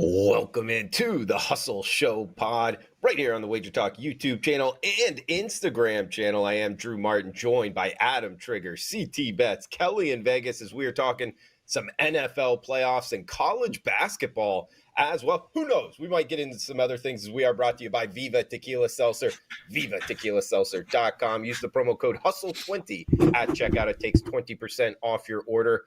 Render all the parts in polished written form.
Welcome into the Hustle Show pod right here on the Wager Talk YouTube channel and Instagram channel. I am Drew Martin, joined by Adam Trigger, CT Bets, Kelly in Vegas, as we are talking some NFL playoffs and college basketball as well. Who knows? We might get into some other things as we are brought to you by Viva Tequila Seltzer, vivatequilaseltzer.com. Use the promo code HUSTLE20 at checkout. It takes 20% off your order.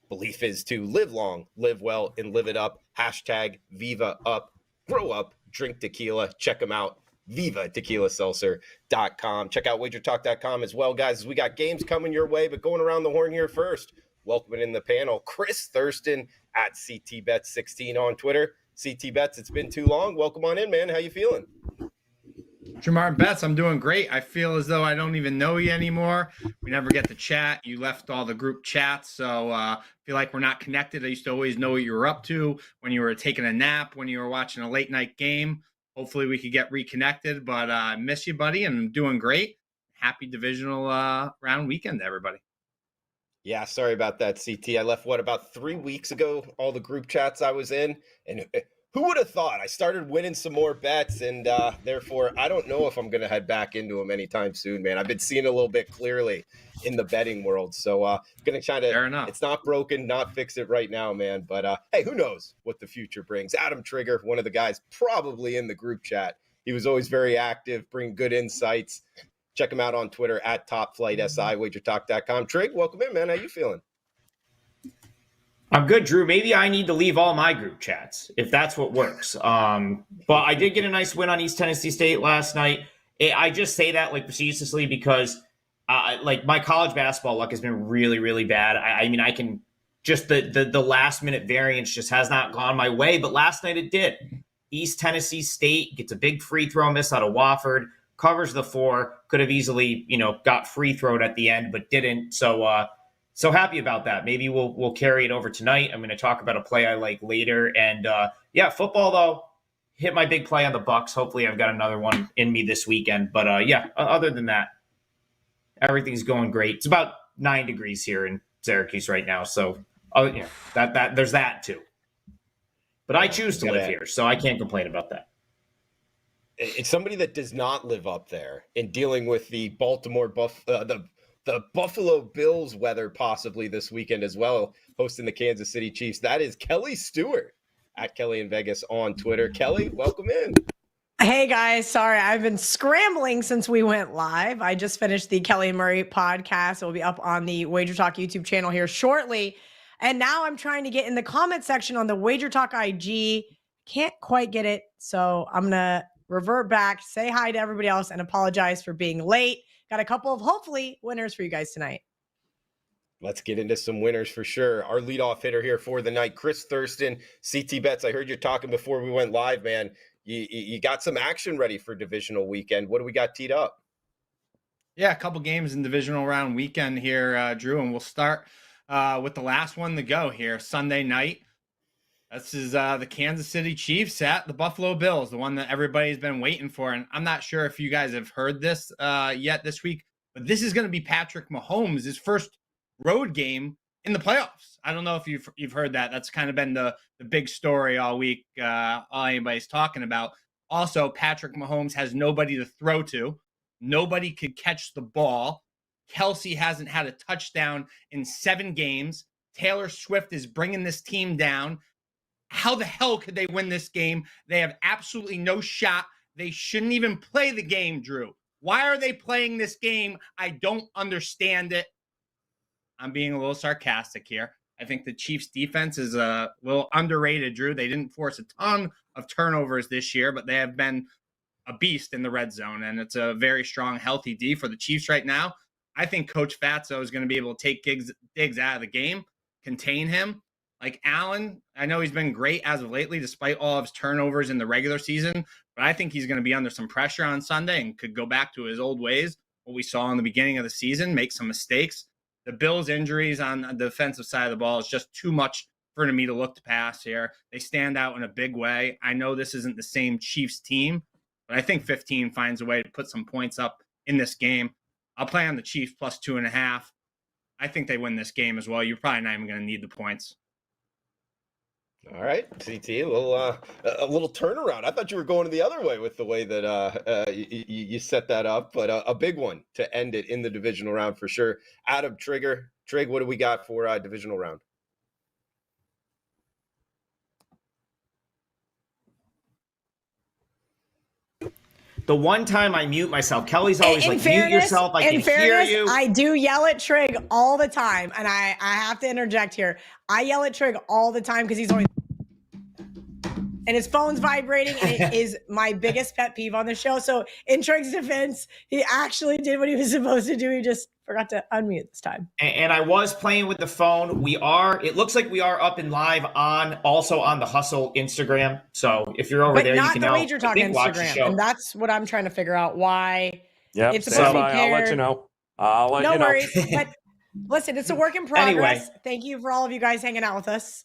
Belief is to live long, live well, and live it up. Hashtag Viva Up. Grow up, drink tequila. Check them out. vivatequilaseltzer.com. Check out wagertalk.com as well, guys, as we got games coming your way. But going around the horn here first, welcoming in the panel, Chris Thurston at CTBets16 on Twitter. CT Bets, it's been too long. Welcome on in, man. How you feeling? Drew Martin Bets, I'm doing great. I feel as though I don't even know you anymore. We never get to chat. You left all the group chats, so I feel like we're not connected. I used to always know what you were up to when you were taking a nap, when you were watching a late night game. Hopefully we could get reconnected, but I miss you, buddy, and I'm doing great. Happy divisional round weekend to everybody. Yeah, sorry about that, CT. I left, about 3 weeks ago, all the group chats I was in, and who would have thought? I started winning some more bets, and therefore, I don't know if I'm going to head back into them anytime soon, man. I've been seeing a little bit clearly in the betting world, so going to try to. Fair enough. It's not broken, not fix it right now, man. But hey, who knows what the future brings? Adam Trigger, one of the guys probably in the group chat. He was always very active, bring good insights. Check him out on Twitter at TopFlightSI, wagertalk.com. Trig, welcome in, man. How you feeling? I'm good, Drew. Maybe I need to leave all my group chats if that's what works. But I did get a nice win on East Tennessee State last night. I just say that like facetiously because like my college basketball luck has been really, really bad. I mean, I can just the last minute variance just has not gone my way. But last night it did. East Tennessee State gets a big free throw miss out of Wofford, covers the 4, could have easily got free throwed at the end, but didn't. So happy about that. Maybe we'll carry it over tonight. I'm going to talk about a play I like later. And football though, hit my big play on the Bucs. Hopefully I've got another one in me this weekend. But other than that, everything's going great. It's about 9 degrees here in Syracuse right now. So that there's that too. But I choose to live here, so I can't complain about that. It's somebody that does not live up there in dealing with the the Buffalo Bills weather possibly this weekend as well, hosting the Kansas City Chiefs. That is Kelly Stewart at Kelly in Vegas on Twitter. Kelly, welcome in. Hey guys, sorry, I've been scrambling since we went live. I just finished the Kelly and Murray podcast. It will be up on the Wager Talk YouTube channel here shortly. And now I'm trying to get in the comment section on the Wager Talk IG. Can't quite get it. So I'm going to revert back, say hi to everybody else, and apologize for being late. Got a couple of, hopefully, winners for you guys tonight. Let's get into some winners for sure. Our leadoff hitter here for the night, Chris Thurston, CT Bets. I heard you talking before we went live, man. You got some action ready for divisional weekend. What do we got teed up? Yeah, a couple games in divisional round weekend here, Drew, and we'll start with the last one to go here, Sunday night. This is the Kansas City Chiefs at the Buffalo Bills, the one that everybody's been waiting for. And I'm not sure if you guys have heard this yet this week, but this is going to be Patrick Mahomes' his first road game in the playoffs. I don't know if you've heard that. That's kind of been the big story all week, all anybody's talking about. Also, Patrick Mahomes has nobody to throw to. Nobody could catch the ball. Kelsey hasn't had a touchdown in 7 games. Taylor Swift is bringing this team down. How the hell could they win this game? They have absolutely no shot. They shouldn't even play the game, Drew. Why are they playing this game? I don't understand it. I'm being a little sarcastic here. I think the Chiefs defense is a little underrated, Drew. They didn't force a ton of turnovers this year, but they have been a beast in the red zone, and it's a very strong, healthy D for the Chiefs right now. I think Coach Fatso is going to be able to take Diggs out of the game, contain him. Like Allen, I know he's been great as of lately, despite all of his turnovers in the regular season, but I think he's going to be under some pressure on Sunday and could go back to his old ways, what we saw in the beginning of the season, make some mistakes. The Bills' injuries on the defensive side of the ball is just too much for me to look to pass here. They stand out in a big way. I know this isn't the same Chiefs team, but I think 15 finds a way to put some points up in this game. I'll play on the Chiefs plus 2.5. I think they win this game as well. You're probably not even going to need the points. All right, CT, a little turnaround. I thought you were going the other way with the way that you set that up, but a big one to end it in the divisional round for sure. Adam, Trig, what do we got for divisional round? The one time I mute myself, Kelly's always like, mute yourself. I can hear you. I do yell at Trig all the time, and I have to interject here. I yell at Trig all the time because he's always and his phone's vibrating, and it is my biggest pet peeve on the show. So in Trig's defense, he actually did what he was supposed to do. He just forgot to unmute this time. And I was playing with the phone. It looks like we are up and live also on the Hustle Instagram. So if you're over there, you can now Wager Talk Instagram. And that's what I'm trying to figure out why it's supposed to be paired. I'll let you know. I'll let you know. No worries. But listen, it's a work in progress. Anyway, thank you for all of you guys hanging out with us.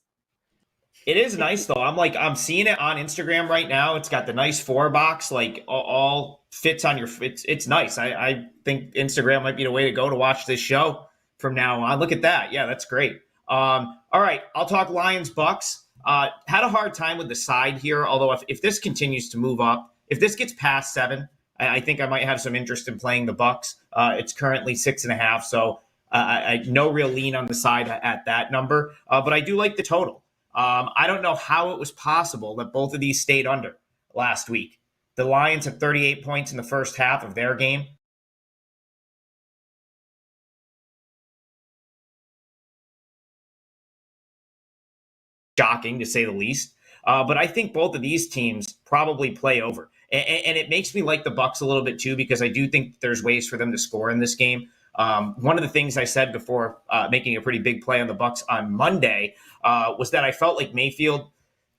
It is nice though. I'm seeing it on Instagram right now. It's got the nice 4-box, like all fits on your. It's nice. I think Instagram might be the way to go to watch this show from now on. Look at that. Yeah, that's great. All right, I'll talk Lions Bucks. Had a hard time with the side here. Although if this continues to move up, if this gets past 7, I think I might have some interest in playing the Bucks. It's currently 6.5, so I no real lean on the side at that number. But I do like the total. I don't know how it was possible that both of these stayed under last week. The Lions had 38 points in the first half of their game. Shocking, to say the least. But I think both of these teams probably play over. And it makes me like the Bucks a little bit too, because I do think there's ways for them to score in this game. One of the things I said before making a pretty big play on the Bucks on Monday was that I felt like Mayfield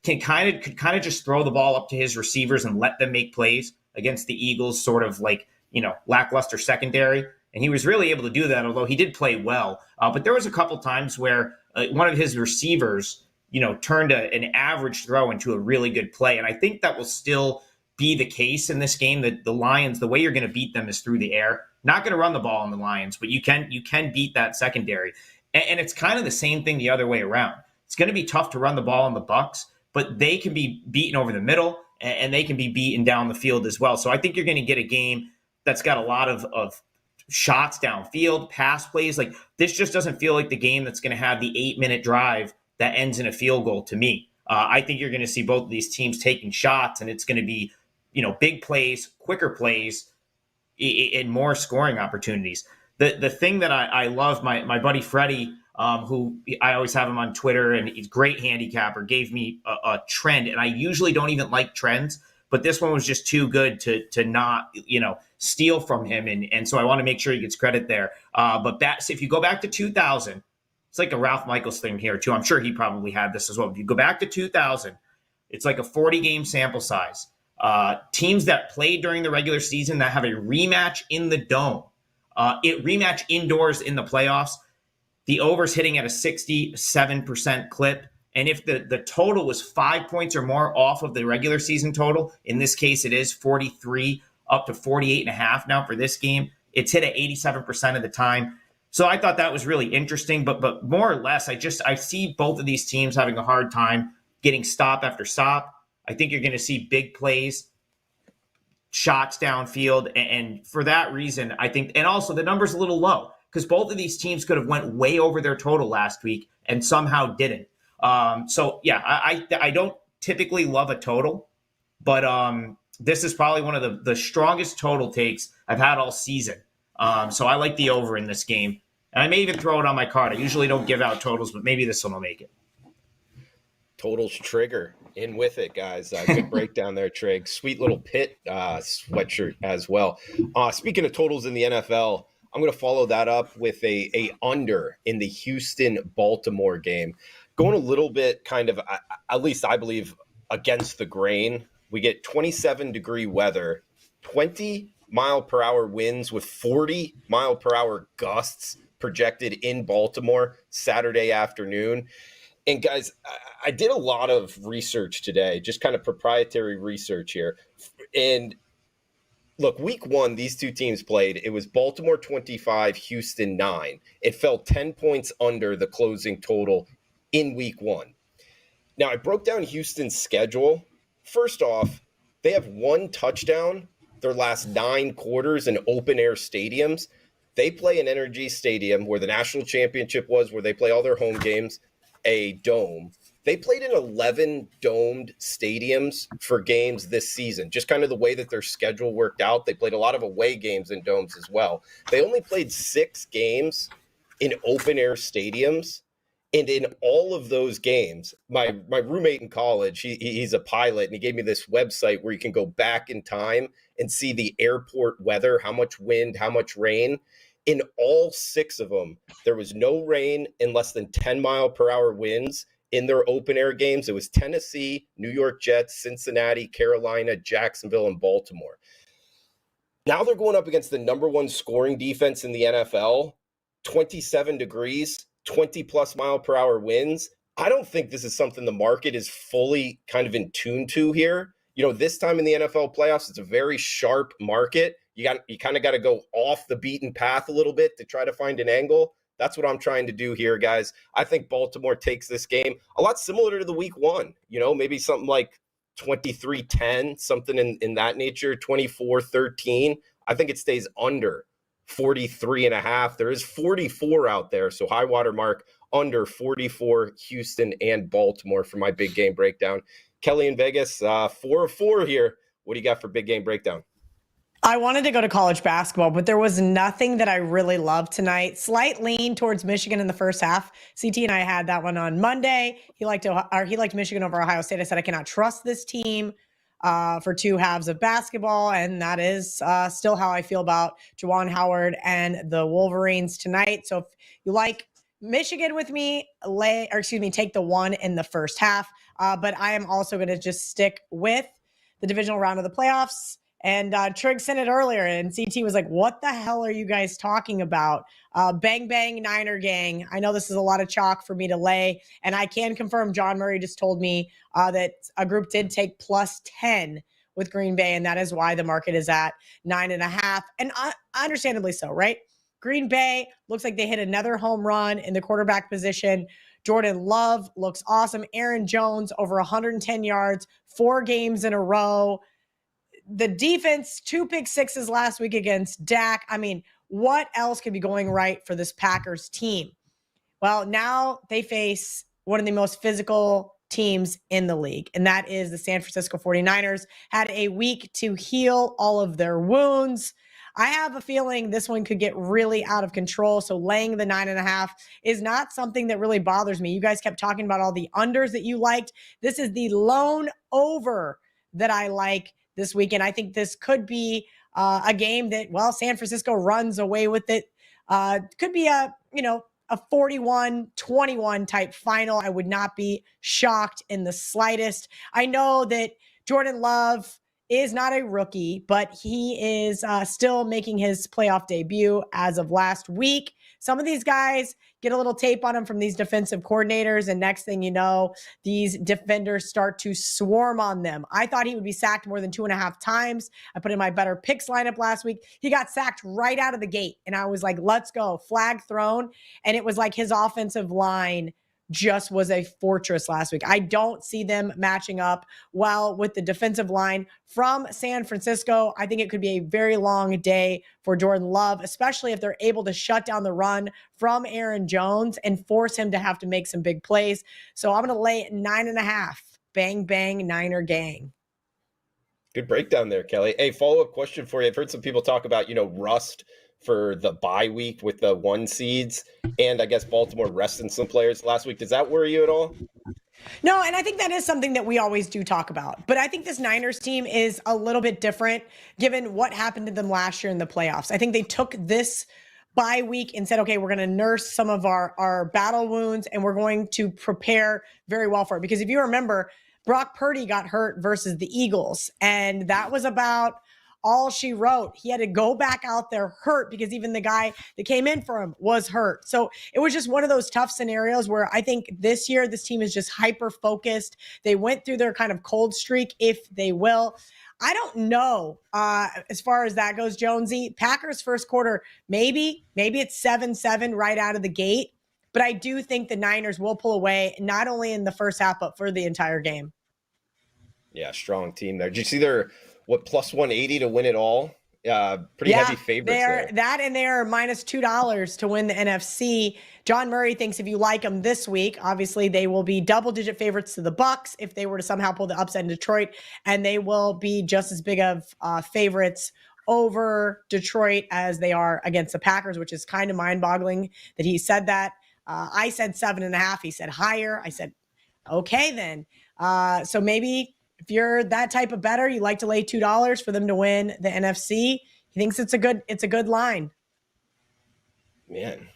could kind of just throw the ball up to his receivers and let them make plays against the Eagles, sort of like, lackluster secondary. And he was really able to do that, although he did play well. But there was a couple times where one of his receivers, turned an average throw into a really good play. And I think that will still be the case in this game, that the Lions, the way you're going to beat them is through the air. Not going to run the ball on the Lions, but you can beat that secondary. And it's kind of the same thing the other way around. It's going to be tough to run the ball on the Bucks, but they can be beaten over the middle and they can be beaten down the field as well. So I think you're going to get a game that's got a lot of shots downfield, pass plays. Like, this just doesn't feel like the game that's going to have the 8-minute drive that ends in a field goal to me. I think you're going to see both of these teams taking shots, and it's going to be, big plays, quicker plays, and more scoring opportunities. The thing that I love, my buddy Freddie, who I always have him on Twitter, and he's a great handicapper, gave me a trend. And I usually don't even like trends, but this one was just too good to not, steal from him. And so I want to make sure he gets credit there. But if you go back to 2000, it's like a Ralph Michaels thing here too. I'm sure he probably had this as well. If you go back to 2000, it's like a 40-game sample size. Teams that played during the regular season that have a rematch in the dome, rematch indoors in the playoffs, the over's hitting at a 67% clip. And if the total was 5 points or more off of the regular season total, in this case, it is 43 up to 48.5 now for this game. It's hit at 87% of the time. So I thought that was really interesting, but more or less, I see both of these teams having a hard time getting stop after stop. I think you're going to see big plays, shots downfield, and for that reason, I think, and also the number's a little low because both of these teams could have went way over their total last week and somehow didn't. So yeah, I don't typically love a total, but this is probably one of the strongest total takes I've had all season. So I like the over in this game. And I may even throw it on my card. I usually don't give out totals, but maybe this one will make it. Totals trigger in with it, guys. Good breakdown there, Trig. Sweet little Pitt sweatshirt as well. Speaking of totals in the NFL, I'm going to follow that up with a under in the Houston-Baltimore game. Going a little bit kind of, at least I believe, against the grain. We get 27-degree weather, 20-mile-per-hour winds with 40-mile-per-hour gusts projected in Baltimore Saturday afternoon. And guys, I did a lot of research today, just kind of proprietary research here. And look, week 1, these two teams played. It was Baltimore 25, Houston 9. It fell 10 points under the closing total in week 1. Now, I broke down Houston's schedule. First off, they have one touchdown their last 9 quarters in open-air stadiums. They play an Energy Stadium where the national championship was, where they play all their home games, a dome. They played in 11 domed stadiums for games this season, just kind of the way that their schedule worked out. They played a lot of away games in domes as well. They only played 6 games in open-air stadiums. And in all of those games, my roommate in college, he's a pilot, and he gave me this website where you can go back in time and see the airport weather, how much wind, how much rain. In all 6 of them, there was no rain and less than 10-mile-per-hour winds in their open-air games. It was Tennessee, New York Jets, Cincinnati, Carolina, Jacksonville, and Baltimore. Now they're going up against the number 1 scoring defense in the NFL, 27 degrees. 20-plus mile-per-hour winds. I don't think this is something the market is fully kind of in tune to here. This time in the NFL playoffs, it's a very sharp market. You kind of got to go off the beaten path a little bit to try to find an angle. That's what I'm trying to do here, guys. I think Baltimore takes this game a lot similar to the week 1. Maybe something like 23-10, something in that nature, 24-13. I think it stays under 43.5. There is 44 out there. So high water mark under 44, Houston and Baltimore for my big game breakdown. Kelly in Vegas, 4 of 4 here. What do you got for big game breakdown? I wanted to go to college basketball, but there was nothing that I really loved tonight. Slight lean towards Michigan in the first half. CT and I had that one on Monday. He liked Michigan over Ohio State. I said I cannot trust this team for 2 halves of basketball, and that is still how I feel about Juwan Howard and the Wolverines tonight. So if you like Michigan with me, take the 1 in the first half. But I am also going to just stick with the divisional round of the playoffs. And Trig sent it earlier, and CT was like, what the hell are you guys talking about? Bang, bang, Niner gang. I know this is a lot of chalk for me to lay, and I can confirm John Murray just told me that a group did take plus 10 with Green Bay, and that is why the market is at 9.5. And understandably so, right? Green Bay looks like they hit another home run in the quarterback position. Jordan Love looks awesome. Aaron Jones over 110 yards, 4 games in a row. The defense, 2 pick sixes last week against Dak. I mean, what else could be going right for this Packers team? Well, now they face one of the most physical teams in the league, and that is the San Francisco 49ers. Had a week to heal all of their wounds. I have a feeling this one could get really out of control. So laying the 9.5 is not something that really bothers me. You guys kept talking about all the unders that you liked. This is the lone over that I like this weekend. I think this could be a game that, San Francisco runs away with it. Could be a 41-21 type final. I would not be shocked in the slightest. I know that Jordan Love is not a rookie, but he is still making his playoff debut as of last week. Some of these guys get a little tape on them from these defensive coordinators, and next thing you know, these defenders start to swarm on them. I thought he would be sacked more than 2.5 times. I put in my better picks lineup last week. He got sacked right out of the gate, and I was like, let's go, flag thrown. And it was like his offensive line just was a fortress last week. I don't see them matching up well with the defensive line from San Francisco. I think it could be a very long day for Jordan Love, especially if they're able to shut down the run from Aaron Jones and force him to have to make some big plays. So I'm going to lay 9.5. Bang, bang, Niner gang. Good breakdown there, Kelly. Hey, follow-up question for you. I've heard some people talk about, rust for the bye week with the 1 seeds, and I guess Baltimore resting some players last week. Does that worry you at all? No, and I think that is something that we always do talk about. But I think this Niners team is a little bit different given what happened to them last year in the playoffs. I think they took this bye week and said, okay, we're going to nurse some of our battle wounds, and we're going to prepare very well for it. Because if you remember, Brock Purdy got hurt versus the Eagles, and that was about all she wrote. He had to go back out there hurt because even the guy that came in for him was hurt. So it was just one of those tough scenarios where I think this year this team is just hyper focused. They went through their kind of cold streak, if they will. I don't know as far as that goes, Jonesy. Packers first quarter, maybe it's 7-7 right out of the gate. but I do think the Niners will pull away, not only in the first half, but for the entire game. Yeah, strong team there. Did you see their plus 180 to win it all? Pretty heavy favorites there. That and they are minus $2 to win the NFC. John Murray thinks if you like them this week, obviously they will be double-digit favorites to the Bucs if they were to somehow pull the upset in Detroit, and they will be just as big of favorites over Detroit as they are against the Packers, which is kind of mind-boggling that he said that. I said 7.5. He said higher. I said, okay, then. So maybe if you're that type of bettor, you like to lay $2 for them to win the NFC. He thinks it's a good line. Man,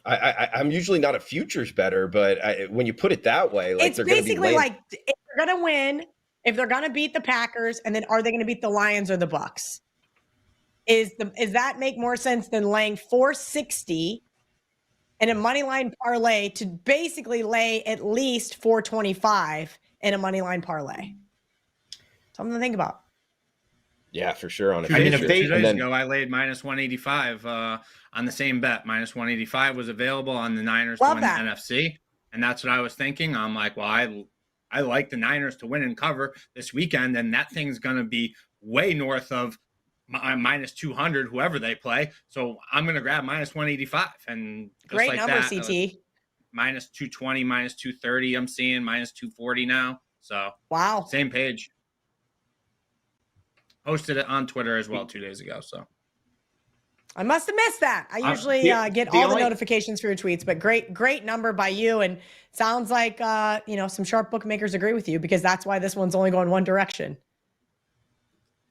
I'm usually not a futures bettor, but when you put it that way, like it's basically like if they're gonna win, if they're gonna beat the Packers, and then are they gonna beat the Lions or the Bucs? Is that make more sense than laying 460 in a money line parlay to basically lay at least 425 in a money line parlay? Something to think about. Yeah, for sure. On a 2 future. days ago, I laid minus 185 on the same bet. Minus 185 was available on the Niners to win the NFC, and that's what I was thinking. I'm like, well, I like the Niners to win and cover this weekend, and that thing's going to be way north of minus 200, whoever they play. So I'm going to grab minus 185, and just great like number, that, CT. Minus 220, minus 230. I'm seeing minus 240 now. So wow, same page. Posted it on Twitter as well 2 days ago. So I must have missed that. I usually get all the notifications for your tweets, but great number by you. And sounds like, some sharp bookmakers agree with you, because that's why this one's only going one direction.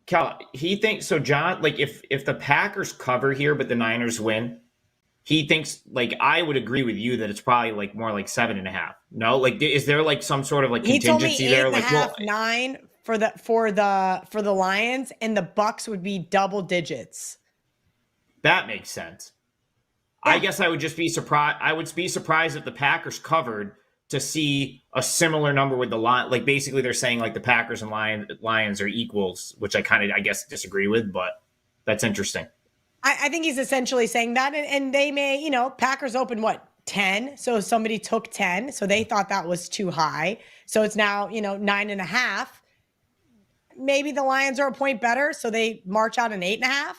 Cal, he thinks so. John, like if the Packers cover here, but the Niners win, he thinks, like, I would agree with you that it's probably like more like 7.5. No, like, is there like some sort of like contingency there? Like 9 for the Lions, and the Bucs would be double digits. That makes sense. Yeah. I guess I would just be surprised. I would be surprised if the Packers covered to see a similar number with the line. Like, basically they're saying like the Packers and Lions are equals, which I kind of, I guess, disagree with, but that's interesting. I think he's essentially saying that, and they may, Packers open 10. So somebody took 10. So they thought that was too high. So it's now, 9.5. Maybe the Lions are a point better, so they march out an 8.5.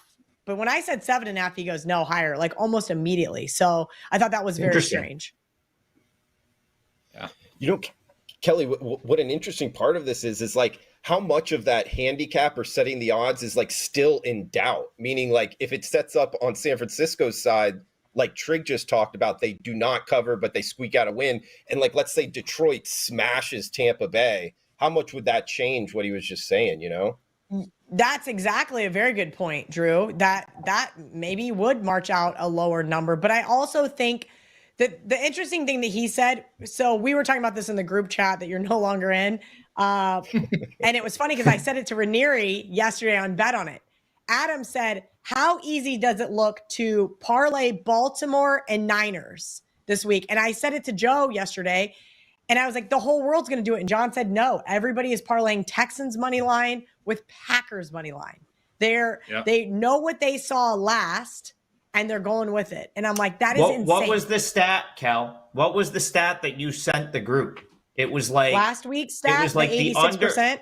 But when I said 7.5, he goes, no, higher, like almost immediately. So I thought that was very strange. Yeah. Kelly, what an interesting part of this is like how much of that handicap or setting the odds is like still in doubt. Meaning, like, if it sets up on San Francisco's side, like Trig just talked about, they do not cover, but they squeak out a win. And like, let's say Detroit smashes Tampa Bay. How much would that change what he was just saying, That's exactly a very good point, Drew. That maybe would march out a lower number. But I also think that the interesting thing that he said, so we were talking about this in the group chat that you're no longer in. And it was funny because I said it to Ranieri yesterday on Bet on It. Adam said, how easy does it look to parlay Baltimore and Niners this week? And I said it to Joe yesterday. And I was like, the whole world's going to do it. And John said, no, everybody is parlaying Texans money line with Packers money line. They know what they saw last, and they're going with it. And I'm like, that is insane. What was the stat, Kel? What was the stat that you sent the group? It was like last week's stat, it was like the 86%.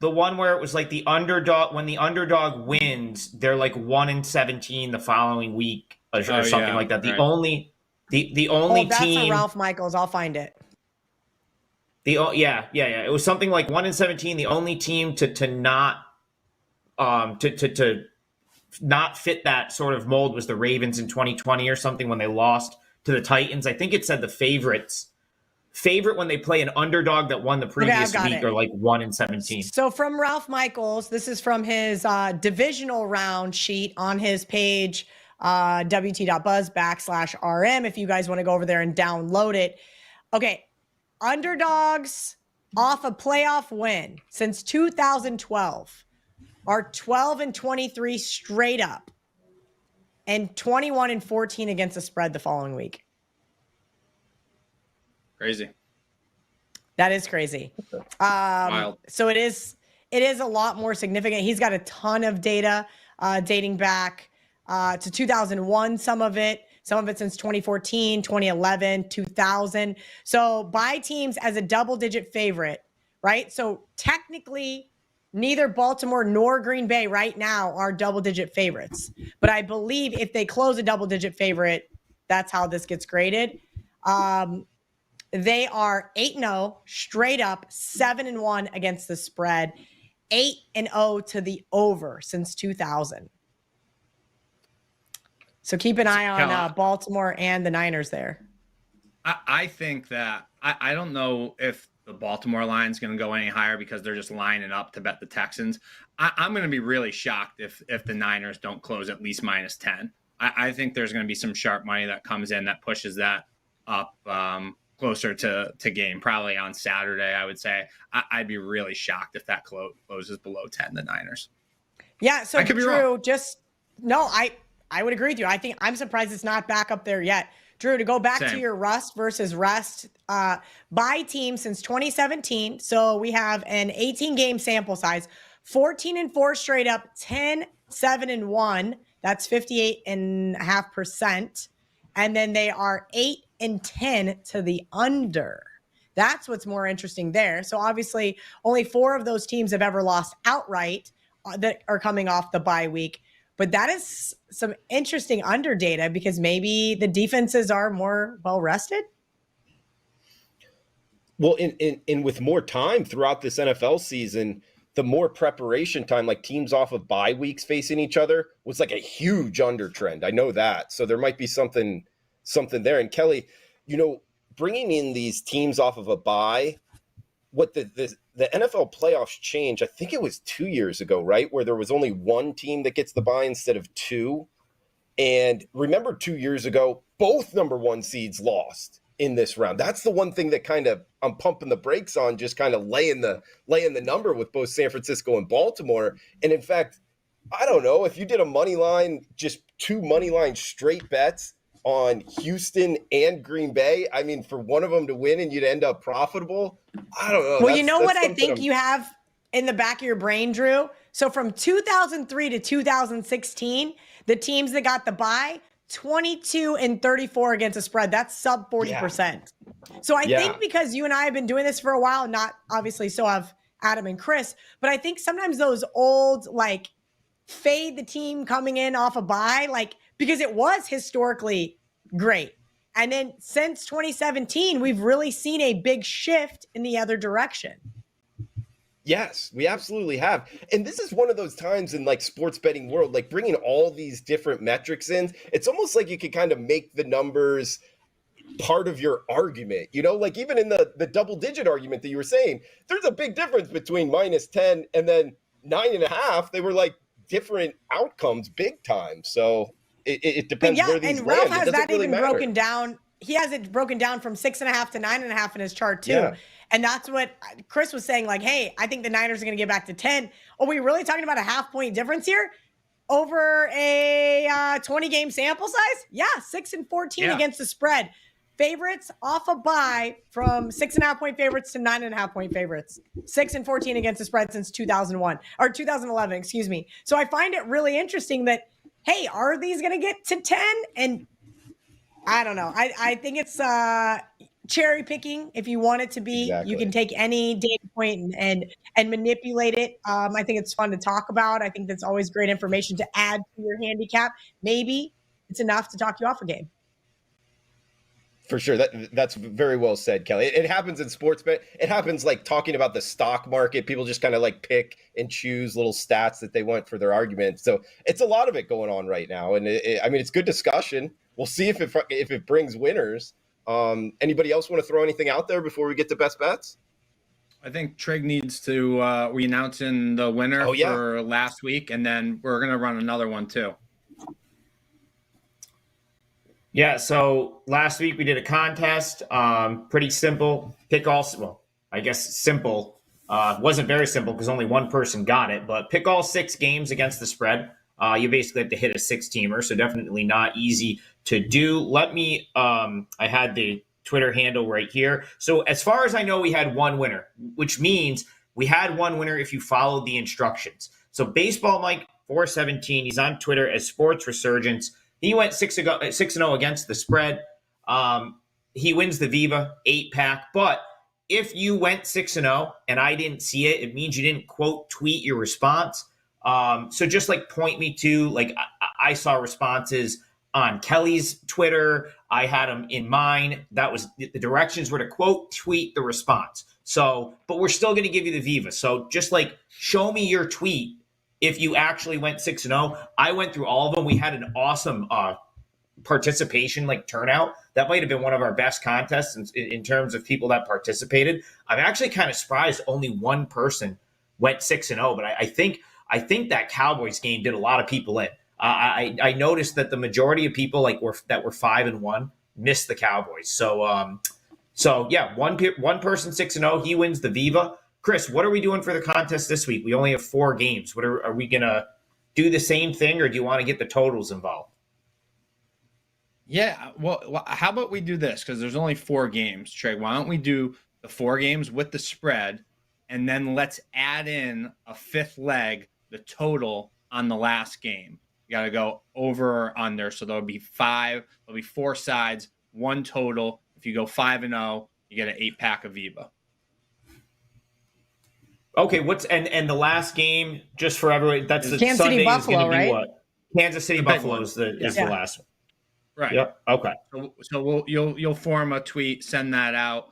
The one where it was like the underdog, when the underdog wins, they're like 1-17 the following week or something like that. The only that's team. For Ralph Michaels. I'll find it. It was something like 1-17. The only team to not not fit that sort of mold was the Ravens in 2020 or something when they lost to the Titans. I think it said the favorite when they play an underdog that won the previous week are like 1-17. So from Ralph Michaels, this is from his divisional round sheet on his page, wt.buzz/RM, if you guys want to go over there and download it. Okay, underdogs off a playoff win since 2012 are 12-23 straight up and 21-14 against the spread the following week. Crazy. That is crazy. Wild. So it is a lot more significant. He's got a ton of data dating back to 2001, some of it. Some of it since 2014, 2011, 2000. So bye teams as a double-digit favorite, right? So technically, neither Baltimore nor Green Bay right now are double-digit favorites. But I believe if they close a double-digit favorite, that's how this gets graded. They are 8-0, straight up, 7-1 against the spread, 8-0 to the over since 2000. So keep an eye on Baltimore and the Niners there. I think that I don't know if the Baltimore line is going to go any higher because they're just lining up to bet the Texans. I'm going to be really shocked if the Niners don't close at least -10. I think there's going to be some sharp money that comes in that pushes that up closer to game, probably on Saturday, I would say. I'd be really shocked if that closes below 10, the Niners. Yeah, so I could be Drew, wrong. I would agree with you. I think I'm surprised it's not back up there yet. Drew, to go back to your rust versus rest, by team since 2017. So we have an 18-game sample size, 14-4 straight up, 10-7-1. That's 58.5%. And then they are 8-10 to the under. That's what's more interesting there. So obviously only 4 of those teams have ever lost outright that are coming off the bye week. But that is some interesting under data because maybe the defenses are more well rested. Well, in with more time throughout this NFL season, the more preparation time, like teams off of bye weeks facing each other, was like a huge under trend. I know that. So there might be something there. And Kelly, bringing in these teams off of a bye, what the NFL playoffs changed, I think it was 2 years ago, right? Where there was only one team that gets the bye instead of 2. And remember 2 years ago, both number 1 seeds lost in this round. That's the one thing that kind of I'm pumping the brakes on, just kind of laying the number with both San Francisco and Baltimore. And in fact, I don't know if you did a money line, just 2 money line straight bets on Houston and Green Bay, I mean, for one of them to win and you'd end up profitable, I don't know. Well, you know what I think you have in the back of your brain, Drew? So from 2003 to 2016, the teams that got the bye, 22-34 against the spread. That's sub 40%. Yeah. So I think because you and I have been doing this for a while, not obviously so have Adam and Chris, but I think sometimes those old, like, fade the team coming in off a bye, like, because it was historically great. And then since 2017, we've really seen a big shift in the other direction. Yes, we absolutely have. And this is one of those times in like sports betting world, like bringing all these different metrics in, it's almost like you can kind of make the numbers part of your argument, like even in the double digit argument that you were saying, there's a big difference between -10 and then 9.5. They were like different outcomes big time. So it depends where these and land. Ralph has that really even broken down. He has it broken down from 6.5 to 9.5 in his chart too. Yeah. And that's what Chris was saying, like, hey, I think the Niners are going to get back to 10. Are we really talking about a half-point difference here over a 20-game sample size? Yeah, 6-14 against the spread. Favorites off a bye from 6.5-point favorites to 9.5-point favorites. 6-14 against the spread since 2011, excuse me. So I find it really interesting that, hey, are these going to get to 10? And I don't know. I think it's cherry picking. If you want it to be, you can take any data point and manipulate it. I think it's fun to talk about. I think that's always great information to add to your handicap. Maybe it's enough to talk you off a game. For sure. That's very well said, Kelly. It happens in sports bet. It happens like talking about the stock market. People just kind of like pick and choose little stats that they want for their argument. So it's a lot of it going on right now. And I mean, it's good discussion. We'll see if it brings winners. Anybody else want to throw anything out there before we get to best bets? I think Trig needs to we announcing the winner for last week, and then we're going to run another one too. Yeah, so last week we did a contest, pretty simple. I guess simple. Wasn't very simple because only one person got it, but pick all 6 games against the spread. You basically have to hit a 6-teamer, so definitely not easy to do. I had the Twitter handle right here. So as far as I know, we had one winner, which means we had one winner if you followed the instructions. So Baseball Mike 417, he's on Twitter as Sports Resurgence. He went 6-0 against the spread. He wins the Viva 8-pack. But if you went 6-0 and I didn't see it, it means you didn't quote tweet your response. So just like point me to, like, I saw responses on Kelly's Twitter. I had them in mine. That was the directions were to quote tweet the response. So, but we're still going to give you the Viva. So just like show me your tweet if you actually went 6-0. I went through all of them. We had an awesome participation, like turnout. That might have been one of our best contests in terms of people that participated. I'm actually kind of surprised only one person went 6-0, but I think that Cowboys game did a lot of people in. I noticed that the majority of people that were 5-1 missed the Cowboys. So yeah, one person 6-0, he wins the Viva. Chris, what are we doing for the contest this week? We only have 4 games. Are we gonna do the same thing, or do you want to get the totals involved? Yeah, well, how about we do this? Because there's only 4 games, Trey. Why don't we do the 4 games with the spread, and then let's add in a 5th leg, the total on the last game. You got to go over or under. So there'll be 5. There'll be 4 sides, 1 total. If you go 5-0, you get an 8-pack of Viva. Okay, and the last game, just for everyone, that's the Kansas Sunday City, is going Buffalo, to be right? what? Kansas City Buffalo is the last one. Right. Yep. Okay. So you'll form a tweet, send that out.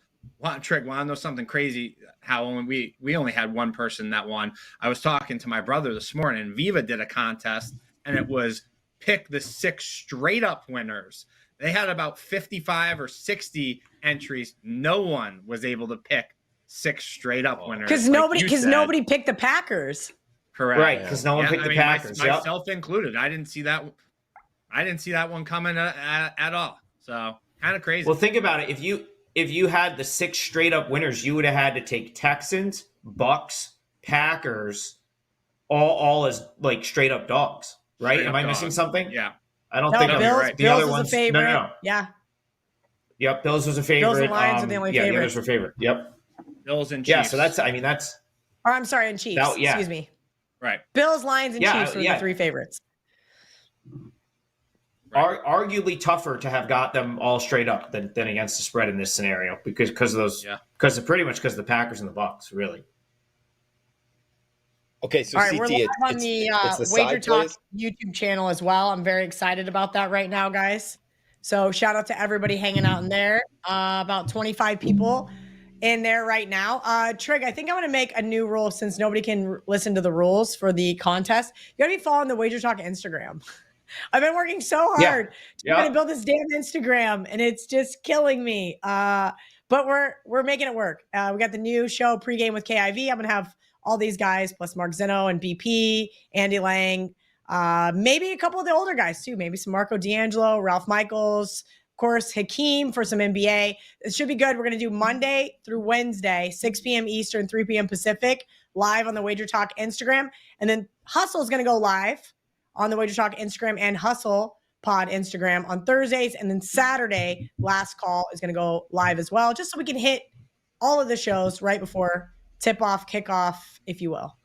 Trick, want to know something crazy? How we only had one person that won. I was talking to my brother this morning. Viva did a contest, and it was pick the 6 straight up winners. They had about 55 or 60 entries. No one was able to pick 6 straight up winners. Because nobody picked the Packers. Correct. Right, because no one picked the Packers. Myself included. I didn't see that one coming at all. So kind of crazy. Well, think about it. If you had the 6 straight up winners, you would have had to take Texans, Bucks, Packers, all as like straight up dogs, right? Am I missing something? Yeah. I don't No, think I'm Bills, right. The Bills other was ones, a favorite. no. Yeah. Yep, Bills was a favorite. Bills and Lions are the only Yeah, favorite. the others were favorite. Yep. Bills and Chiefs. Yeah, so that's. Or I'm sorry, and Chiefs. Excuse me. Right. Bills, Lions, and Chiefs were the 3 favorites. Arguably tougher to have got them all straight up than against the spread in this scenario because of those. Yeah. Because of the Packers and the Bucks, really. Okay, so all right, CT, we're live on the Wager Talk plays? YouTube channel as well. I'm very excited about that right now, guys. So shout out to everybody hanging out in there. About 25 people in there right now. Trig, I think I'm going to make a new rule since nobody can listen to the rules for the contest. You got to be following the Wager Talk Instagram. I've been working so hard to build this damn Instagram, and it's just killing me. But we're making it work. We got the new show pregame with KIV. I'm going to have all these guys plus Mark Zinno and BP, Andy Lang, maybe a couple of the older guys too. Maybe some Marco D'Angelo, Ralph Michaels, of course, Hakeem for some NBA. It should be good. We're going to do Monday through Wednesday, 6 p.m. Eastern, 3 p.m. Pacific, live on the Wager Talk Instagram. And then Hustle is going to go live on the Wager Talk Instagram and Hustle Pod Instagram on Thursdays. And then Saturday, Last Call is going to go live as well, just so we can hit all of the shows right before tip-off, kickoff, if you will.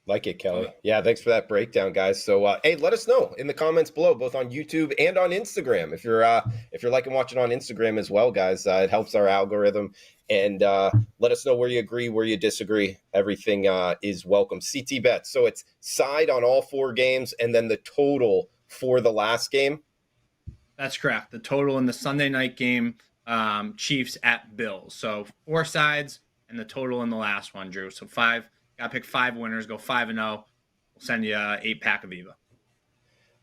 Like it, Kelly. Yeah, thanks for that breakdown, guys. So, hey, let us know in the comments below, both on YouTube and on Instagram. If you're liking watching on Instagram as well, guys, it helps our algorithm. And let us know where you agree, where you disagree. Everything is welcome. CT bets. So it's side on all 4 games, and then the total for the last game. That's correct. The total in the Sunday night game, Chiefs at Bills. So 4 sides and the total in the last one, Drew. So 5. Got to pick 5 winners, go 5-0. We'll send you an 8-pack of Viva.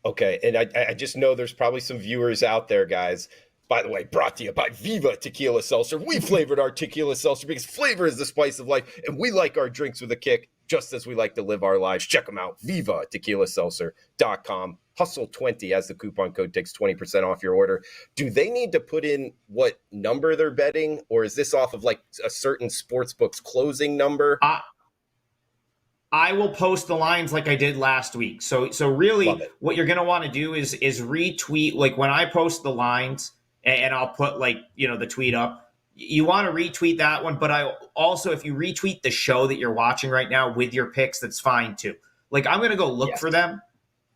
Okay, and I just know there's probably some viewers out there, guys. By the way, brought to you by Viva Tequila Seltzer. We flavored our tequila seltzer because flavor is the spice of life, and we like our drinks with a kick, just as we like to live our lives. Check them out, vivatequilaseltzer.com. Hustle20 as the coupon code takes 20% off your order. Do they need to put in what number they're betting, or is this off of like a certain sports book's closing number? I will post the lines like I did last week. So really what you're going to want to do is retweet, like when I post the lines and I'll put the tweet up, you want to retweet that one. But I also, if you retweet the show that you're watching right now with your picks, that's fine too. Like I'm going to go look for them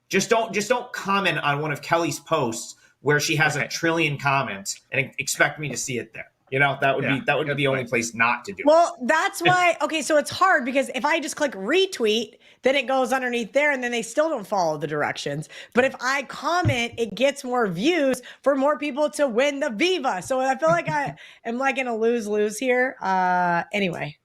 just don't comment on one of Kelly's posts where she has a trillion comments and expect me to see it there. That would be the only place not to do it. Well, that's why. Okay, so it's hard because if I just click retweet, then it goes underneath there, and then they still don't follow the directions. But if I comment, it gets more views for more people to win the Viva. So I feel like I am like in a lose here. Anyway,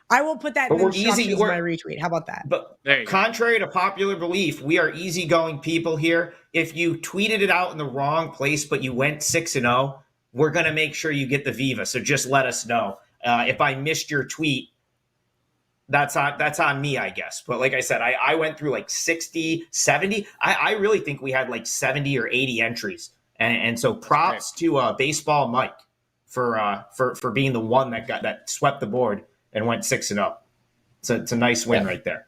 I will put that in the instructions in my retweet. How about that? But contrary to popular belief, we are easygoing people here. If you tweeted it out in the wrong place, but you went 6-0, we're going to make sure you get the Viva. So just let us know. If I missed your tweet, that's on me, I guess. But like I said, I went through like 60, 70. I really think we had like 70 or 80 entries. And so props to Baseball Mike for being the one that swept the board and went 6-0. It's a nice win right there.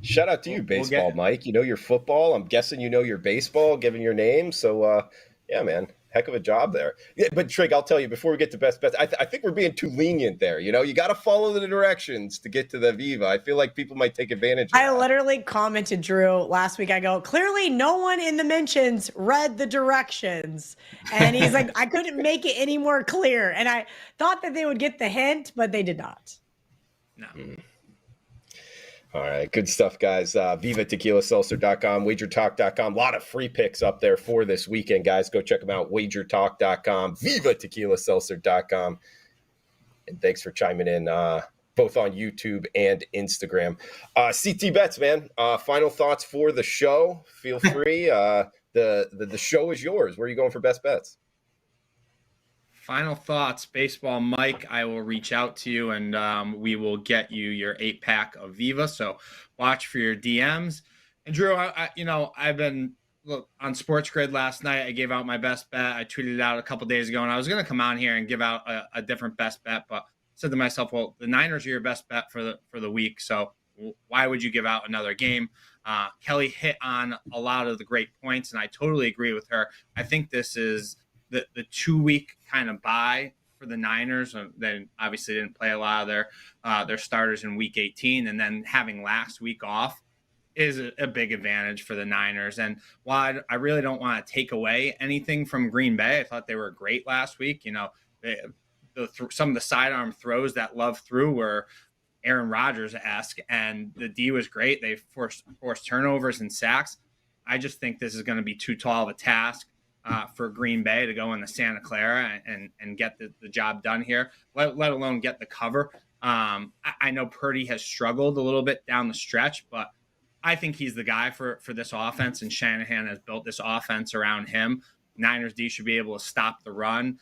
Shout out to you, Baseball Mike. You know your football. I'm guessing you know your baseball, given your name. So, yeah, man. Heck of a job there. Yeah, but Trig, I'll tell you, before we get to best bets, I think we're being too lenient there. You got to follow the directions to get to the Viva. I feel like people might take advantage of that. I literally commented, Drew, last week. I go, clearly no one in the mentions read the directions. And he's like, I couldn't make it any more clear. And I thought that they would get the hint, but they did not. No. All right. Good stuff, guys. VivaTequilaSeltzer.com, WagerTalk.com. A lot of free picks up there for this weekend, guys. Go check them out. WagerTalk.com, VivaTequilaSeltzer.com. And thanks for chiming in both on YouTube and Instagram. CT Bets, man. Final thoughts for the show. Feel free. The show is yours. Where are you going for best bets? Final thoughts, Baseball Mike. I will reach out to you and we will get you your 8-pack of Viva. So watch for your DMs. And Drew, I've been on Sports Grid last night. I gave out my best bet. I tweeted it out a couple days ago, and I was going to come on here and give out a different best bet, but I said to myself, well, the Niners are your best bet for the week. So why would you give out another game? Kelly hit on a lot of the great points, and I totally agree with her. I think this is the 2-week kind of bye for the Niners. They obviously didn't play a lot of their starters in week 18, and then having last week off is a big advantage for the Niners. And while I really don't want to take away anything from Green Bay, I thought they were great last week. Some of the sidearm throws that Love threw were Aaron Rodgers-esque, and the D was great. They forced turnovers and sacks. I just think this is going to be too tall of a task for Green Bay to go into Santa Clara and get the job done here, let alone get the cover. I know Purdy has struggled a little bit down the stretch, but I think he's the guy for this offense, and Shanahan has built this offense around him. Niners D should be able to stop the run.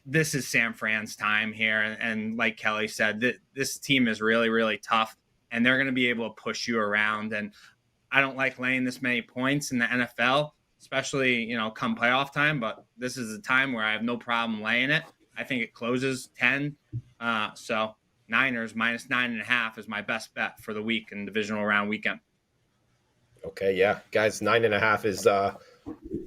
This is San Fran's time here, and like Kelly said, this team is really, really tough, and they're going to be able to push you around. And I don't like laying this many points in the NFL, especially, come playoff time, but this is a time where I have no problem laying it. I think it closes 10. So Niners minus 9.5 is my best bet for the week in divisional round weekend. Okay. Yeah, guys, 9.5 is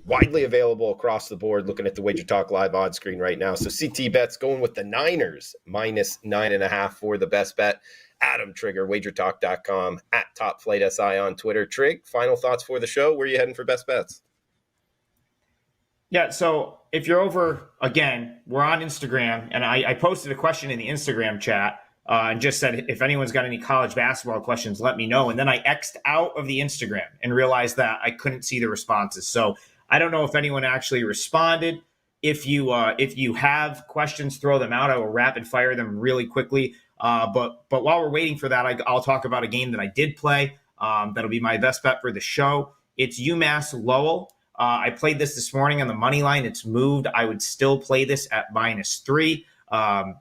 widely available across the board. Looking at the Wager Talk live odds screen right now. So CT Bets going with the Niners minus 9.5 for the best bet. Adam Trigger, WagerTalk.com, at TopFlightSI on Twitter. Trig, final thoughts for the show. Where are you heading for best bets? Yeah, so if you're over, again, we're on Instagram, and I posted a question in the Instagram chat and just said, if anyone's got any college basketball questions, let me know. And then I X'd out of the Instagram and realized that I couldn't see the responses. So I don't know if anyone actually responded. If you have questions, throw them out. I will rapid fire them really quickly. But while we're waiting for that, I'll talk about a game that I did play. That'll be my best bet for the show. It's UMass Lowell. I played this morning on the money line. It's moved. I would still play this at -3.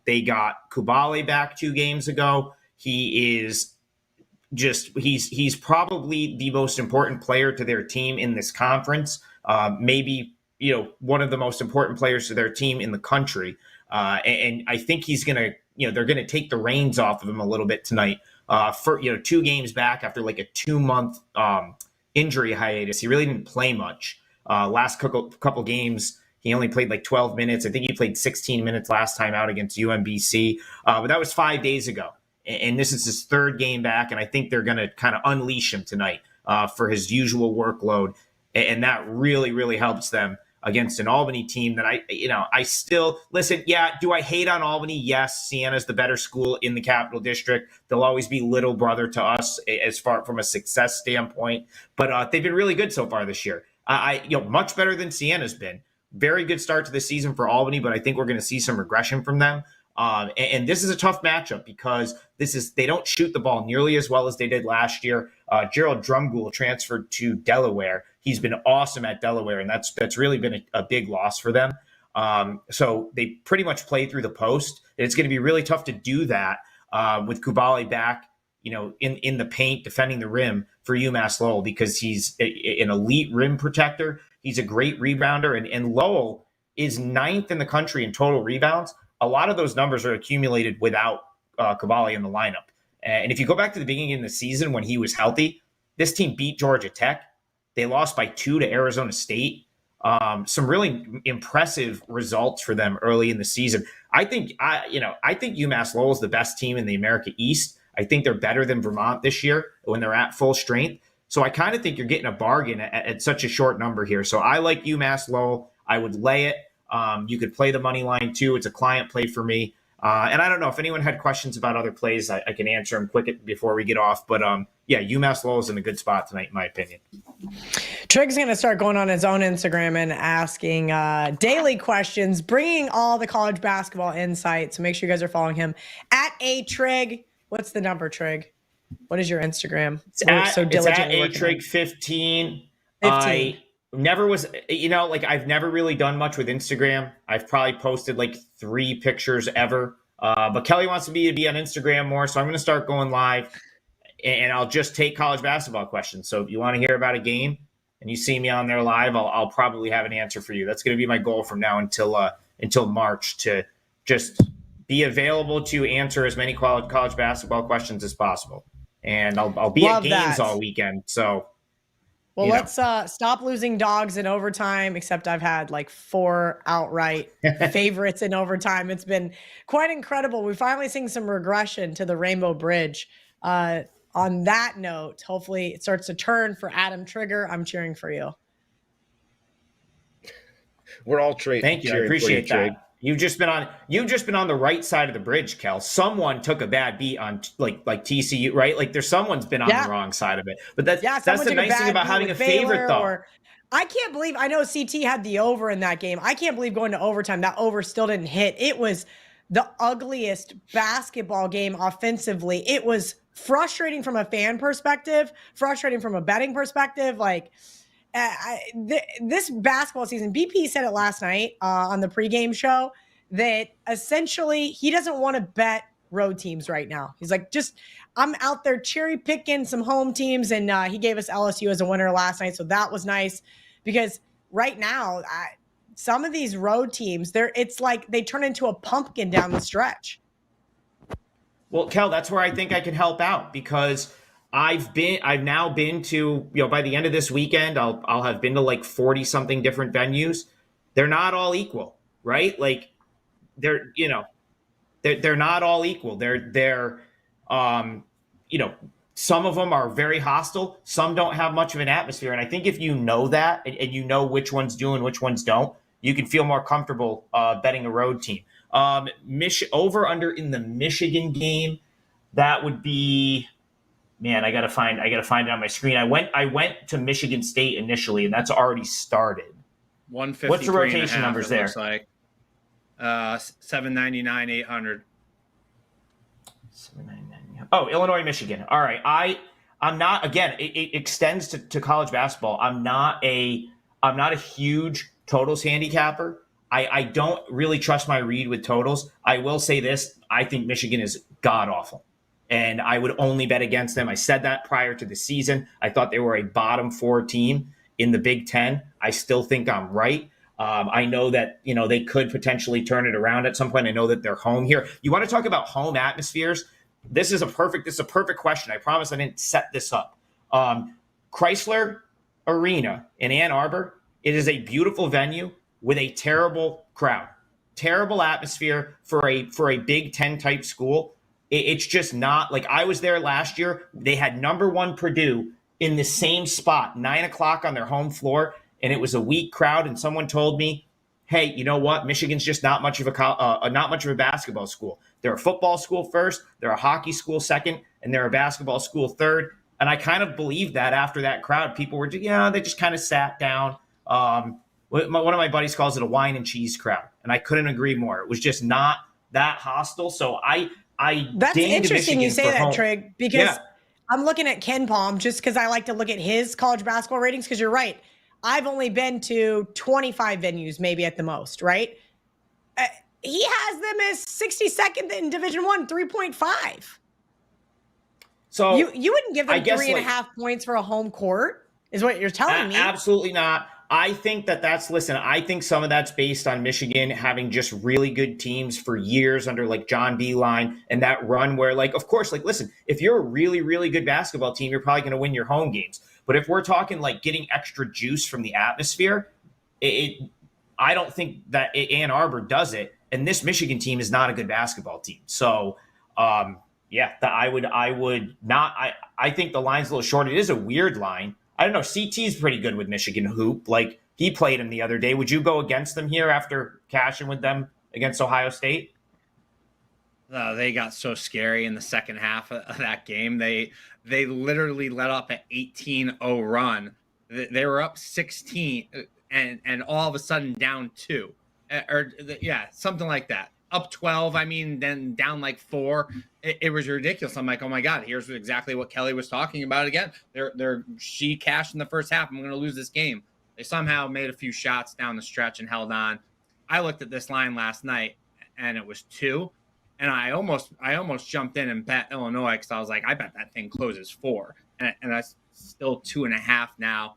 They got Kubale back 2 games ago. He is he's probably the most important player to their team in this conference. Maybe, one of the most important players to their team in the country. And I think he's going to, they're going to take the reins off of him a little bit tonight. For 2 games back after like a 2-month injury hiatus. He really didn't play much. Last couple games, he only played like 12 minutes. I think he played 16 minutes last time out against UMBC. But that was 5 days ago. And this is his 3rd game back, and I think they're going to kind of unleash him tonight. for his usual workload. And that really, really helps them against an Albany team that I still listen. Yeah. Do I hate on Albany? Yes. Sienna's the better school in the Capital District. They'll always be little brother to us as far from a success standpoint, but they've been really good so far this year. Much better than Sienna's been. Very good start to the season for Albany, but I think we're going to see some regression from them. And this is a tough matchup because they don't shoot the ball nearly as well as they did last year. Gerald Drumgoole transferred to Delaware. He's been awesome at Delaware, and that's really been a big loss for them. So they pretty much play through the post. It's going to be really tough to do that with Kubale back, in the paint defending the rim for UMass Lowell because he's an elite rim protector. He's a great rebounder, and Lowell is 9th in the country in total rebounds. A lot of those numbers are accumulated without Kubale in the lineup. And if you go back to the beginning of the season when he was healthy, this team beat Georgia Tech. They lost by 2 to Arizona State. Some really impressive results for them early in the season. I think UMass Lowell is the best team in the America East. I think they're better than Vermont this year when they're at full strength. So I kind of think you're getting a bargain at such a short number here. So I like UMass Lowell. I would lay it. You could play the money line too. It's a client play for me. And I don't know if anyone had questions about other plays, I can answer them quick before we get off. But UMass Lowell is in a good spot tonight, in my opinion. Trig's going to start going on his own Instagram and asking daily questions, bringing all the college basketball insight. So make sure you guys are following him at @Trig. What's the number, Trig? What is your Instagram? It's at @Trig15. I never was, I've never really done much with Instagram. I've probably posted like 3 pictures ever. But Kelly wants me to be on Instagram more, so I'm going to start going live, and I'll just take college basketball questions. So if you want to hear about a game and you see me on there live, I'll probably have an answer for you. That's going to be my goal from now until March, to just be available to answer as many college basketball questions as possible. And I'll be at games all weekend. So. Well, let's stop losing dogs in overtime, except I've had like 4 outright favorites in overtime. It's been quite incredible. We're finally seeing some regression to the Rainbow Bridge. On that note, hopefully it starts to turn for Adam Trigger. I'm cheering for you. We're all Thank you. I appreciate that. You've just been on the right side of the bridge, Kel. Someone took a bad beat on like TCU, right? Like someone's been on the wrong side of it. But that's the nice thing about having a favorite, though. I can't believe, I know CT had the over in that game. I can't believe going to overtime, that over still didn't hit. It was the ugliest basketball game offensively. It was frustrating from a fan perspective, frustrating from a betting perspective. This basketball season, BP said it last night on the pregame show that essentially he doesn't want to bet road teams right now. He's like, I'm out there cherry picking some home teams, and he gave us LSU as a winner last night, so that was nice because right now some of these road teams, it's like they turn into a pumpkin down the stretch. Well, Kel, that's where I think I can help out because I've now been to, by the end of this weekend, I'll have been to like 40 something different venues. They're not all equal, right? Like they're not all equal. They're some of them are very hostile. Some don't have much of an atmosphere. And I think if you know that and you know which ones do and which ones don't, you can feel more comfortable betting a road team. Over under in the Michigan game, that would be, man, I gotta find it on my screen. I went to Michigan State initially, and that's already started. 153. What's the rotation numbers there? Like 799, 800. 799. Oh, Illinois, Michigan. All right. I'm not, again, it extends to college basketball. I'm not a huge totals handicapper. I don't really trust my read with totals. I will say this. I think Michigan is god awful, and I would only bet against them. I said that prior to the season. I thought they were a bottom 4 team in the Big Ten. I still think I'm right. I know that, they could potentially turn it around at some point. I know that they're home here. You want to talk about home atmospheres? This is a perfect question. I promise I didn't set this up. Chrysler Arena in Ann Arbor. It is a beautiful venue with a terrible crowd, terrible atmosphere for a Big Ten type school. It's just not, like, I was there last year. They had number 1 Purdue in the same spot, 9 o'clock on their home floor, and it was a weak crowd. And someone told me, "Hey, you know what? Michigan's just not much of a basketball school. They're a football school first, they're a hockey school second, and they're a basketball school third." And I kind of believed that after that crowd, people were, they just kind of sat down. One of my buddies calls it a wine and cheese crowd, and I couldn't agree more. It was just not that hostile. So I That's dinged interesting Michigan you say for that, home. Trig, because I'm looking at Ken Palm just because I like to look at his college basketball ratings, because you're right. I've only been to 25 venues, maybe at the most, right? He has them as 62nd in Division I, 3.5. So you wouldn't give them I guess, 3.5 points for a home court, is what you're telling me. Absolutely not. I think I think some of that's based on Michigan having just really good teams for years under like John Beilein, and that run where, like, of course, like, listen, if you're a really, really good basketball team, you're probably going to win your home games. But if we're talking like getting extra juice from the atmosphere, I don't think that Ann Arbor does it. And this Michigan team is not a good basketball team. So, I would not. I think the line's a little short. It is a weird line. I don't know. CT's pretty good with Michigan hoop. Like, he played him the other day. Would you go against them here after cashing with them against Ohio State? They got so scary in the second half of that game. They literally let up an 18-0 run. They were up 16 and all of a sudden down 2. Something like that. Up 12, then down like 4. It was ridiculous. I'm like, oh my God, here's exactly what Kelly was talking about again. She cashed in the first half. I'm going to lose this game. They somehow made a few shots down the stretch and held on. I looked at this line last night and it was 2. And I almost jumped in and bet Illinois because I was like, I bet that thing closes 4. And that's still 2.5 now.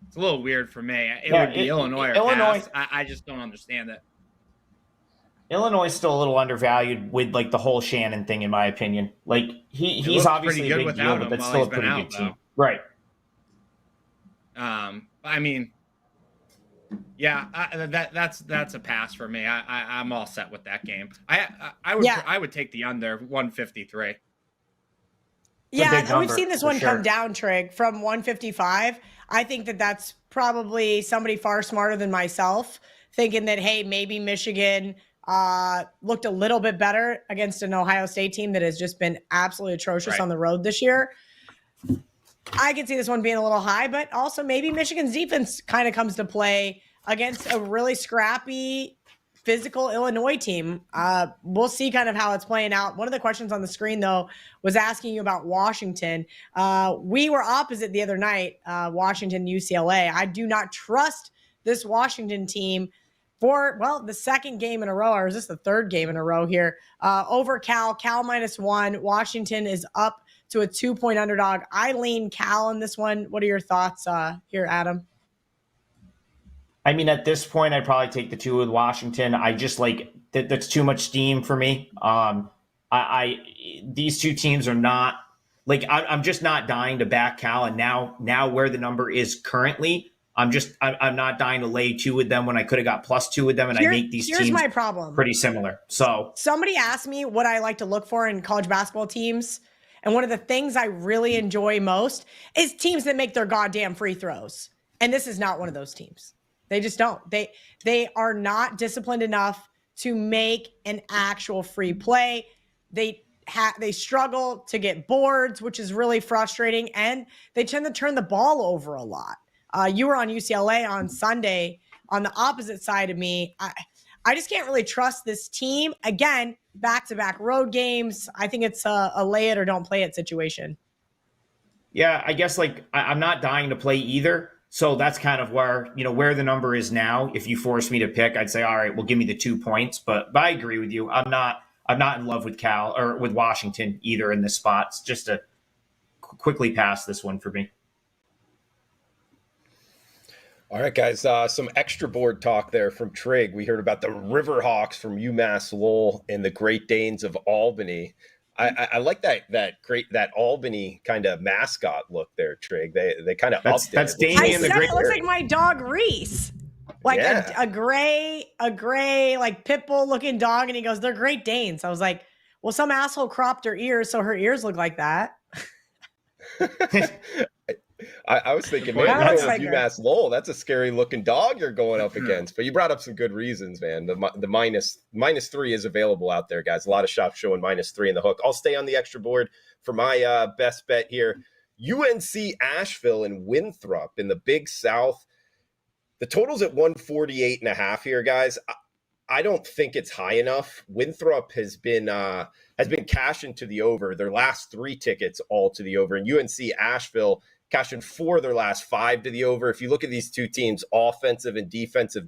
It's a little weird for me. It would be Illinois or pass. I just don't understand it. Illinois is still a little undervalued with like the whole Shannon thing, in my opinion. Like he's obviously a big deal, but that's still a pretty good team, right? That's a pass for me. I'm all set with that game. I would take the under 153. Yeah, we've seen this one come down, Trig, from 155. I think that's probably somebody far smarter than myself thinking that, hey, maybe Michigan looked a little bit better against an Ohio State team that has just been absolutely atrocious on the road this year. I could see this one being a little high, but also maybe Michigan's defense kind of comes to play against a really scrappy, physical Illinois team. We'll see kind of how it's playing out. One of the questions on the screen, though, was asking you about Washington. We were opposite the other night, Washington, UCLA. I do not trust this Washington team for, the second game in a row, or is this the third game in a row here? Over Cal -1. Washington is up to a 2-point underdog. I lean Cal in this one. What are your thoughts here, Adam? At this point, I'd probably take the 2 with Washington. I just like that's too much steam for me. These two teams are not like I'm just not dying to back Cal, and now where the number is currently, I'm not dying to lay 2 with them when I could have got +2 with them, and I make these teams my problem. pretty similar. So somebody asked me what I like to look for in college basketball teams, and one of the things I really enjoy most is teams that make their goddamn free throws. And this is not one of those teams. They just don't. They are not disciplined enough to make an actual free play. They struggle to get boards, which is really frustrating, and they tend to turn the ball over a lot. You were on UCLA on Sunday on the opposite side of me. I just can't really trust this team. Again, back-to-back road games. I think it's a lay it or don't play it situation. Yeah, I guess I'm not dying to play either. So that's kind of where the number is now. If you force me to pick, I'd say, all right, well, give me the 2 points. But I agree with you. I'm not in love with Cal or with Washington either in this spot. It's just a quickly pass this one for me. All right, guys, some extra board talk there from Trig. We heard about the Riverhawks from UMass Lowell and the Great Danes of Albany. I like that Albany kind of mascot look there, Trig. They kind of that's Damien the Great. It looks like my dog Reese, a gray like pit bull looking dog, and he goes, "They're Great Danes." I was like, well, some asshole cropped her ears, so her ears look like that. I was thinking, Good man, point. you're That's going with like UMass Lowell. That's a scary looking dog you're going up against. But you brought up some good reasons, man. The minus 3 is available out there, guys. A lot of shops showing -3 in the hook. I'll stay on the extra board for my best bet here. UNC Asheville and Winthrop in the Big South. The total's at 148.5 here, guys. I don't think it's high enough. Winthrop has been cashing to the over. Their last 3 tickets all to the over, and UNC Asheville cashing 4 of their last 5 to the over. If you look at these two teams' offensive and defensive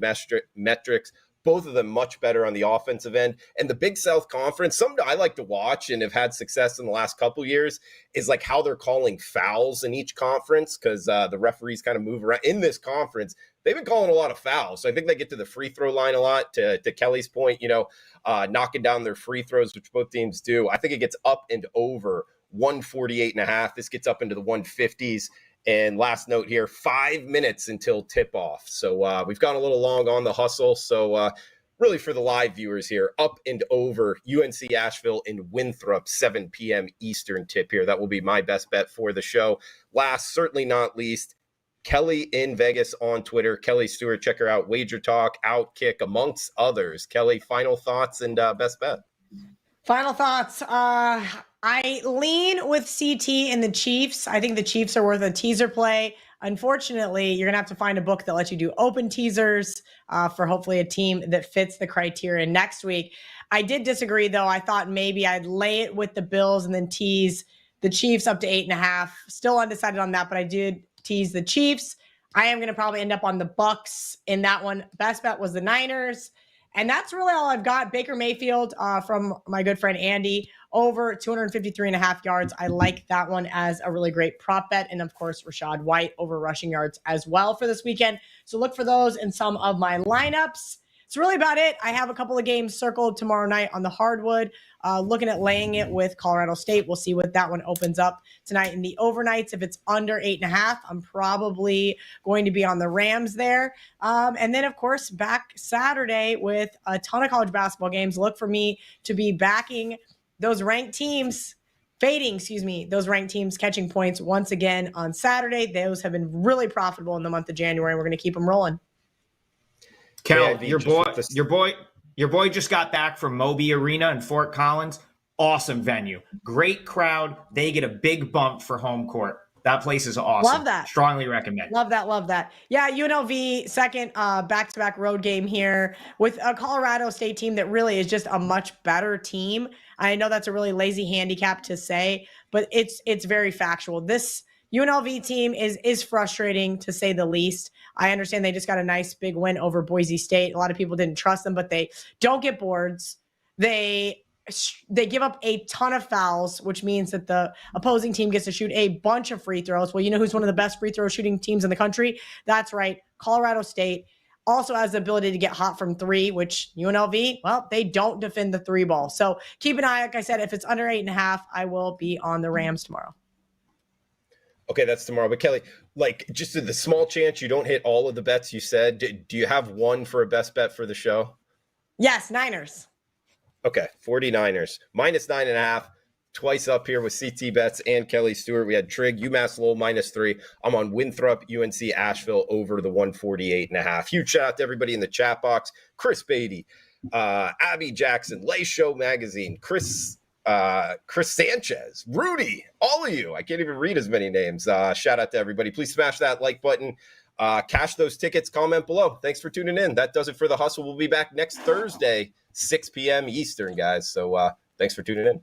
metrics, both of them much better on the offensive end. And the Big South Conference, something I like to watch and have had success in the last couple years is like how they're calling fouls in each conference, because the referees kind of move around in this conference. They've been calling a lot of fouls. So I think they get to the free throw line a lot. To Kelly's point, knocking down their free throws, which both teams do. I think it gets up and over 148.5. This gets up into the 150s. And last note here, 5 minutes until tip-off. So we've gone a little long on the hustle. So really for the live viewers here, up and over UNC Asheville and Winthrop, 7 p.m. Eastern tip here. That will be my best bet for the show. Last, certainly not least, Kelly in Vegas on Twitter. Kelly Stewart, check her out. Wager Talk, Outkick, amongst others. Kelly, final thoughts and best bet. Final thoughts. I lean with CT and the Chiefs. I think the Chiefs are worth a teaser play. Unfortunately, you're going to have to find a book that lets you do open teasers for hopefully a team that fits the criteria next week. I did disagree, though. I thought maybe I'd lay it with the Bills and then tease the Chiefs up to 8.5. Still undecided on that, but I did tease the Chiefs. I am going to probably end up on the Bucks in that one. Best bet was the Niners. And that's really all I've got. Baker Mayfield from my good friend Andy, over 253.5 yards. I like that one as a really great prop bet. And of course, Rachaad White over rushing yards as well for this weekend. So look for those in some of my lineups. It's really about it. I have a couple of games circled tomorrow night on the hardwood. Looking at laying it with Colorado State. We'll see what that one opens up tonight in the overnights. If it's under 8.5, I'm probably going to be on the Rams there. And then, of course, back Saturday with a ton of college basketball games. Look for me to be backing those ranked teams, those ranked teams catching points once again on Saturday. Those have been really profitable in the month of January, and we're going to keep them rolling. Kel, your boy just got back from Moby Arena in Fort Collins. Awesome venue. Great crowd. They get a big bump for home court. That place is awesome. Love that. Strongly recommend. Love that. Yeah, UNLV, second back-to-back road game here with a Colorado State team that really is just a much better team. I know that's a really lazy handicap to say, but it's very factual. This UNLV team is frustrating, to say the least. I understand they just got a nice big win over Boise State. A lot of people didn't trust them, but they don't get boards. They give up a ton of fouls, which means that the opposing team gets to shoot a bunch of free throws. Well, you know who's one of the best free throw shooting teams in the country? That's right, Colorado State. Also has the ability to get hot from 3, which UNLV, well, they don't defend the 3 ball. So keep an eye. Like I said, if it's under 8.5, I will be on the Rams tomorrow. Okay, that's tomorrow. But Kelly, just the small chance you don't hit all of the bets you said, do you have one for a best bet for the show? Yes, Niners. Okay, 49ers, -9.5, twice up here with CT Bets and Kelly Stewart. We had Trig, UMass Lowell -3. I'm on Winthrop, UNC Asheville over the 148.5. Huge shout out to everybody in the chat box. Chris Beatty, Abby Jackson, Lay Show Magazine, Chris Sanchez, Rudy, all of you. I can't even read as many names. Shout out to everybody. Please smash that like button. Cash those tickets, comment below. Thanks for tuning in. That does it for the hustle. We'll be back next Thursday, 6 p.m. Eastern, guys. So thanks for tuning in.